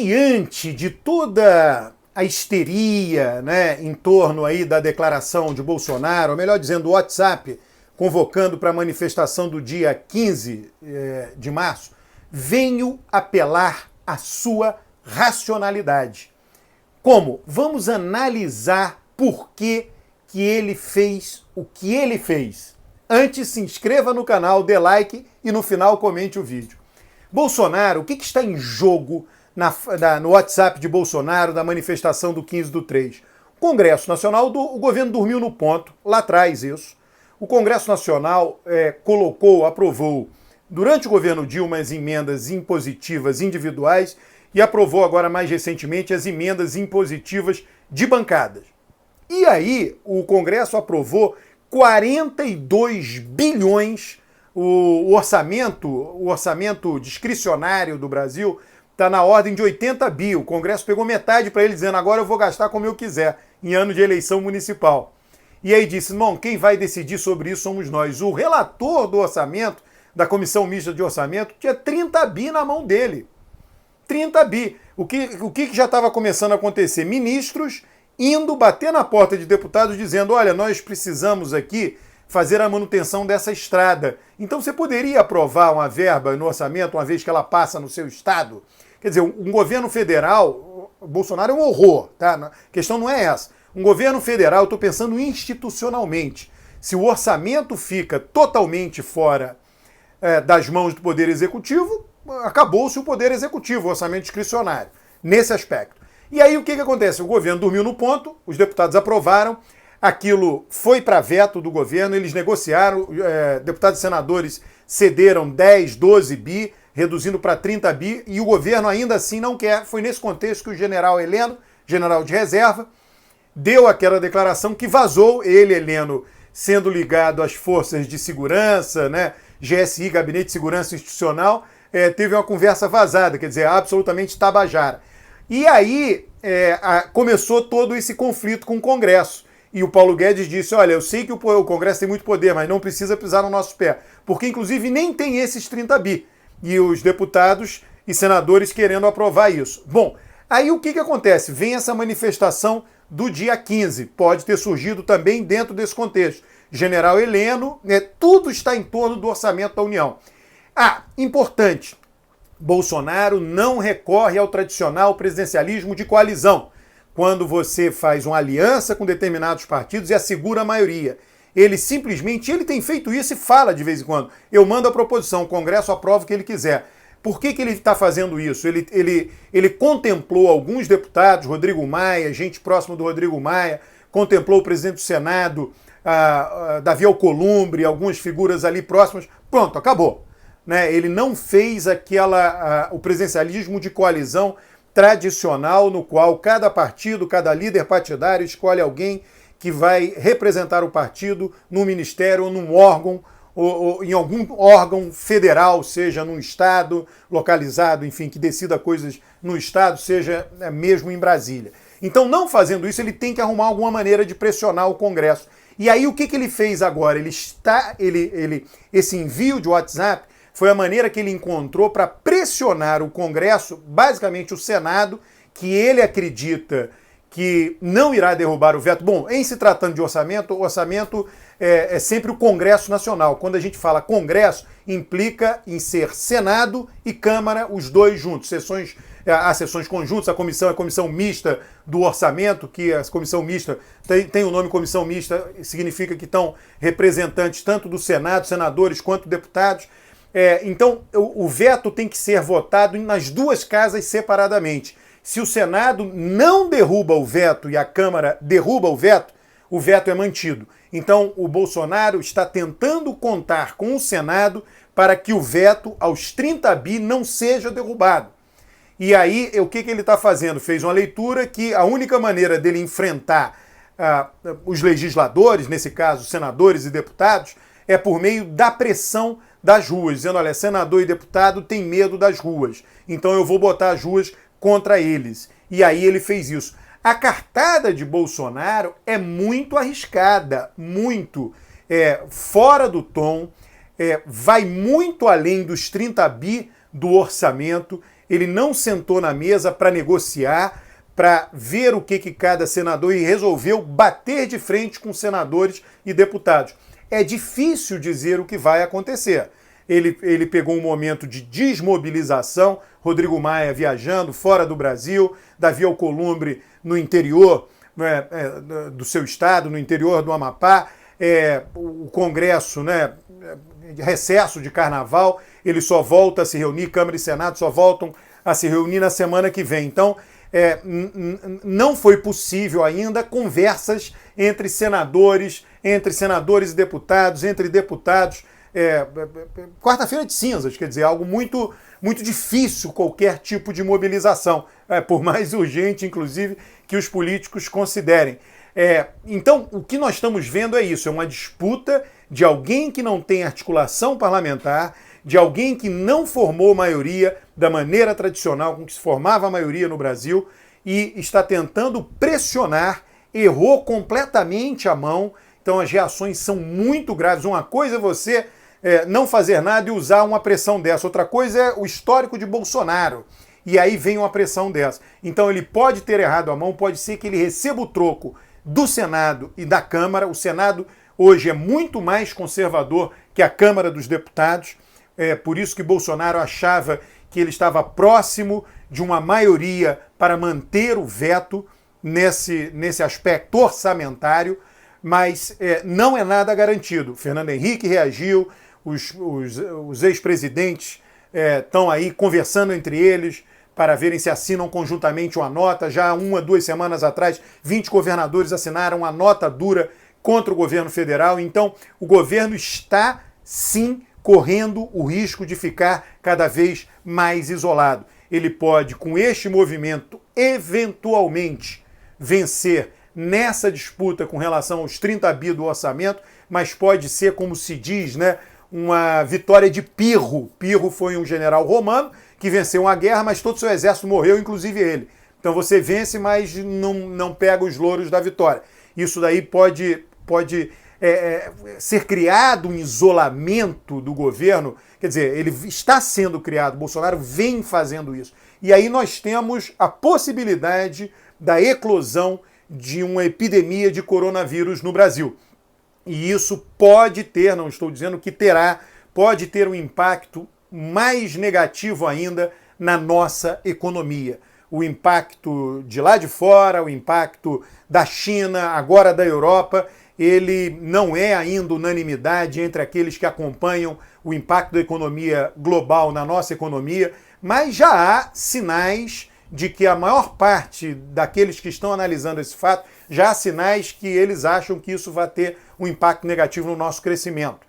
diante de toda a histeria, né, em torno aí da declaração de Bolsonaro, ou melhor dizendo, o WhatsApp convocando para a manifestação do dia 15 de março, venho apelar à sua racionalidade. Como? Vamos analisar por que ele fez o que ele fez. Antes, se inscreva no canal, dê like e no final comente o vídeo. Bolsonaro, o que está em jogo no WhatsApp de Bolsonaro, da manifestação do 15/3? O Congresso Nacional, o governo dormiu no ponto, lá atrás isso. O Congresso Nacional aprovou, durante o governo Dilma, as emendas impositivas individuais e aprovou agora, mais recentemente, as emendas impositivas de bancadas. E aí, o Congresso aprovou 42 bilhões, o orçamento discricionário do Brasil está na ordem de 80 bi. O Congresso pegou metade para ele, dizendo agora eu vou gastar como eu quiser, em ano de eleição municipal. E aí disse, não, quem vai decidir sobre isso somos nós. O relator do orçamento, da Comissão Mista de Orçamento, tinha 30 bi na mão dele. 30 bi. O que já estava começando a acontecer? Ministros indo bater na porta de deputados dizendo, olha, nós precisamos aqui fazer a manutenção dessa estrada. Então você poderia aprovar uma verba no orçamento, uma vez que ela passa no seu estado? Quer dizer, um governo federal, Bolsonaro é um horror, tá? A questão não é essa. Um governo federal, eu estou pensando institucionalmente. Se o orçamento fica totalmente fora das mãos do Poder Executivo, acabou-se o Poder Executivo, o orçamento discricionário, nesse aspecto. E aí o que acontece? O governo dormiu no ponto, os deputados aprovaram, aquilo foi para veto do governo, eles negociaram, deputados e senadores cederam 10, 12 bi, reduzindo para 30 bi, e o governo ainda assim não quer. Foi nesse contexto que o general Heleno, general de reserva, deu aquela declaração que vazou, ele, Heleno, sendo ligado às forças de segurança, né, GSI, Gabinete de Segurança Institucional, teve uma conversa vazada, quer dizer, absolutamente tabajara. E aí começou todo esse conflito com o Congresso. E o Paulo Guedes disse, olha, eu sei que o Congresso tem muito poder, mas não precisa pisar no nosso pé, porque inclusive nem tem esses 30 bi. E os deputados e senadores querendo aprovar isso. Bom, aí o que acontece? Vem essa manifestação do dia 15, pode ter surgido também dentro desse contexto. General Heleno, tudo está em torno do orçamento da União. Importante, Bolsonaro não recorre ao tradicional presidencialismo de coalizão, quando você faz uma aliança com determinados partidos e assegura a maioria. Ele simplesmente, ele tem feito isso e fala de vez em quando, eu mando a proposição, o Congresso aprova o que ele quiser. Por que ele está fazendo isso? Ele contemplou alguns deputados, Rodrigo Maia, gente próxima do Rodrigo Maia, contemplou o presidente do Senado, Davi Alcolumbre, algumas figuras ali próximas, pronto, acabou. Né? Ele não fez o presidencialismo de coalizão tradicional, no qual cada partido, cada líder partidário escolhe alguém que vai representar o partido no ministério ou num órgão, ou em algum órgão federal, seja num estado localizado, enfim, que decida coisas no estado, seja mesmo em Brasília. Então, não fazendo isso, ele tem que arrumar alguma maneira de pressionar o Congresso. E aí, o que ele fez agora? Esse envio de WhatsApp foi a maneira que ele encontrou para pressionar o Congresso, basicamente o Senado, que ele acredita que não irá derrubar o veto. Bom, em se tratando de orçamento, o orçamento é sempre o Congresso Nacional. Quando a gente fala Congresso, implica em ser Senado e Câmara, os dois juntos. Há sessões conjuntas, a comissão mista do orçamento, que a comissão mista tem o nome comissão mista, significa que estão representantes tanto do Senado, senadores, quanto deputados. Então, o veto tem que ser votado nas duas casas separadamente. Se o Senado não derruba o veto e a Câmara derruba o veto é mantido. Então, o Bolsonaro está tentando contar com o Senado para que o veto aos 30 bi não seja derrubado. E aí, o que ele está fazendo? Fez uma leitura que a única maneira dele enfrentar os legisladores, nesse caso, senadores e deputados, é por meio da pressão das ruas, dizendo, olha, senador e deputado tem medo das ruas, então eu vou botar as ruas contra eles. E aí ele fez isso. A cartada de Bolsonaro é muito arriscada, muito fora do tom, vai muito além dos 30 bi do orçamento, ele não sentou na mesa para negociar, para ver o que cada senador, e resolveu bater de frente com senadores e deputados. É difícil dizer o que vai acontecer. Ele pegou um momento de desmobilização, Rodrigo Maia viajando fora do Brasil, Davi Alcolumbre no interior do seu estado, no interior do Amapá, o Congresso, recesso de carnaval, ele só volta a se reunir, Câmara e Senado só voltam a se reunir na semana que vem. Então, não foi possível ainda conversas entre senadores e deputados, entre deputados. Quarta-feira de cinzas, quer dizer, algo muito, muito difícil qualquer tipo de mobilização, por mais urgente, inclusive, que os políticos considerem. Então, o que nós estamos vendo é isso, é uma disputa de alguém que não tem articulação parlamentar, de alguém que não formou maioria da maneira tradicional com que se formava a maioria no Brasil e está tentando pressionar, errou completamente a mão, então as reações são muito graves. Uma coisa é você não fazer nada e usar uma pressão dessa, outra coisa é o histórico de Bolsonaro, e aí vem uma pressão dessa. Então ele pode ter errado a mão, pode ser que ele receba o troco do Senado e da Câmara. O Senado hoje é muito mais conservador que a Câmara dos Deputados, por isso que Bolsonaro achava que ele estava próximo de uma maioria para manter o veto nesse aspecto orçamentário, mas não é nada garantido. Fernando Henrique reagiu, os ex-presidentes estão aí conversando entre eles para verem se assinam conjuntamente uma nota. Já 2 semanas atrás, 20 governadores assinaram uma nota dura contra o governo federal. Então, o governo está, sim, correndo o risco de ficar cada vez mais isolado. Ele pode, com este movimento, eventualmente vencer nessa disputa com relação aos 30 bi do orçamento, mas pode ser, como se diz, uma vitória de Pirro. Pirro foi um general romano que venceu uma guerra, mas todo o seu exército morreu, inclusive ele. Então você vence, mas não pega os louros da vitória. Isso daí pode ser criado um isolamento do governo, quer dizer, ele está sendo criado, Bolsonaro vem fazendo isso. E aí nós temos a possibilidade da eclosão de uma epidemia de coronavírus no Brasil. E isso pode ter, não estou dizendo que terá, pode ter um impacto mais negativo ainda na nossa economia. O impacto de lá de fora, o impacto da China, agora da Europa, ele não é ainda unanimidade entre aqueles que acompanham o impacto da economia global na nossa economia, mas já há sinais de que a maior parte daqueles que estão analisando esse fato, já há sinais que eles acham que isso vai ter um impacto negativo no nosso crescimento.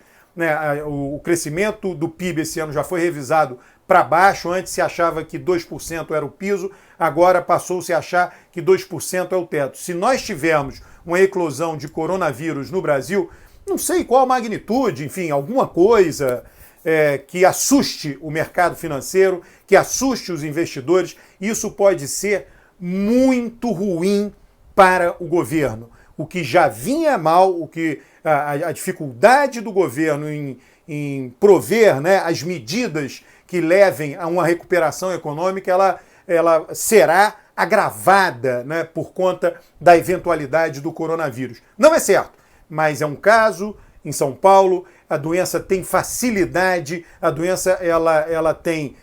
O crescimento do PIB esse ano já foi revisado para baixo, antes se achava que 2% era o piso, agora passou-se a achar que 2% é o teto. Se nós tivermos uma eclosão de coronavírus no Brasil, não sei qual a magnitude, enfim, alguma coisa que assuste o mercado financeiro, que assuste os investidores, isso pode ser muito ruim para o governo. O que já vinha mal, a dificuldade do governo em prover as medidas que levem a uma recuperação econômica, ela será agravada por conta da eventualidade do coronavírus. Não é certo, mas é um caso em São Paulo, a doença tem facilidade, a doença ela tem,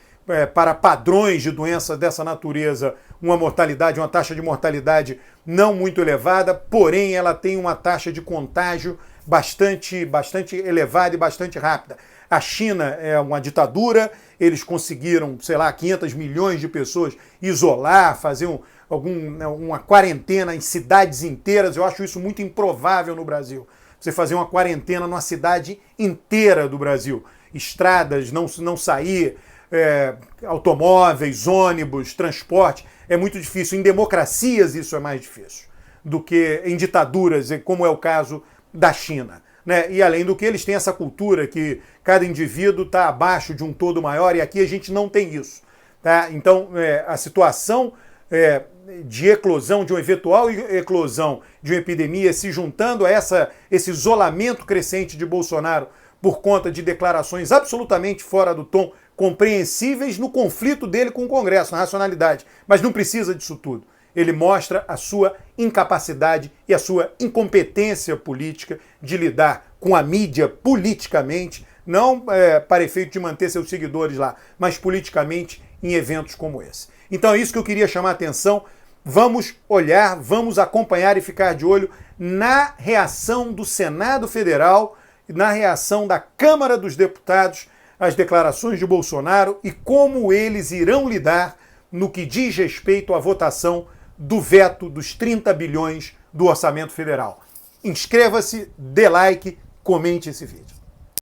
para padrões de doença dessa natureza, uma taxa de mortalidade não muito elevada, porém ela tem uma taxa de contágio bastante elevada e bastante rápida. A China é uma ditadura, eles conseguiram, 500 milhões de pessoas isolar, fazer uma quarentena em cidades inteiras. Eu acho isso muito improvável no Brasil. Você fazer uma quarentena numa cidade inteira do Brasil. Estradas, não sair, automóveis, ônibus, transporte, é muito difícil. Em democracias isso é mais difícil do que em ditaduras, como é o caso da China. E além do que eles têm essa cultura que cada indivíduo está abaixo de um todo maior, e aqui a gente não tem isso. Tá? Então a situação de eclosão, de uma eventual eclosão de uma epidemia se juntando a esse isolamento crescente de Bolsonaro por conta de declarações absolutamente fora do tom compreensíveis no conflito dele com o Congresso, na racionalidade, mas não precisa disso tudo. Ele mostra a sua incapacidade e a sua incompetência política de lidar com a mídia politicamente, não para efeito de manter seus seguidores lá, mas politicamente em eventos como esse. Então é isso que eu queria chamar a atenção. Vamos olhar, vamos acompanhar e ficar de olho na reação do Senado Federal, na reação da Câmara dos Deputados às declarações de Bolsonaro e como eles irão lidar no que diz respeito à votação do veto dos 30 bilhões do orçamento federal. Inscreva-se, dê like, comente esse vídeo.